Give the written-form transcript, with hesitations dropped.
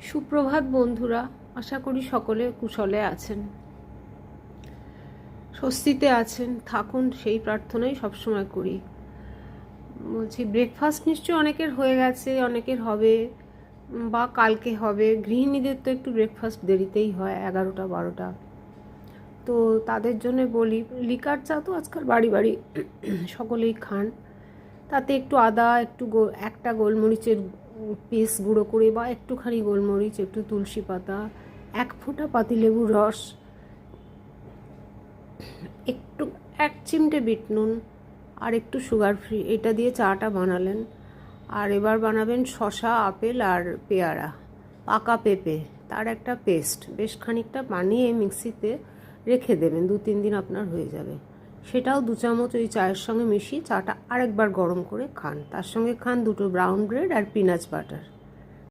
সুপ্রভাত বন্ধুরা, আশা করি সকলে কুশলে আছেন, স্বস্তিতে আছেন, থাকুন সেই প্রার্থনাই সবসময় করি। বলছি, ব্রেকফাস্ট নিশ্চয়ই অনেকের হয়ে গেছে, অনেকের হবে বা কালকে হবে। গৃহিণীদের তো একটু ব্রেকফাস্ট দেরিতেই হয়, 11টা-12টা। তো তাদের জন্য বলি, লিকার চা তো আজকাল বাড়ি বাড়ি সকলেই খান। তাতে একটু আদা, একটু একটা গোলমরিচের পেস্ট গুঁড়ো করে বা একটুখানি গোলমরিচ, একটু তুলসী পাতা, 1 ফোঁটা পাতিলেবুর রস, একটু 1 চিমটে বিট নুন আর একটু সুগার ফ্রি, এটা দিয়ে চাটা বানালেন। আর এবার বানাবেন শসা, আপেল আর পেয়ারা, পাকা পেঁপে, তার একটা পেস্ট বেশ খানিকটা বানিয়ে মিক্সিতে রেখে দেবেন, 2-3 দিন আপনার হয়ে যাবে। সেটাও 2 চামচ ওই চায়ের সঙ্গে মিশিয়ে চাটা আরেকবার গরম করে খান। তার সঙ্গে খান 2টো ব্রাউন ব্রেড আর পিনাট বাটার।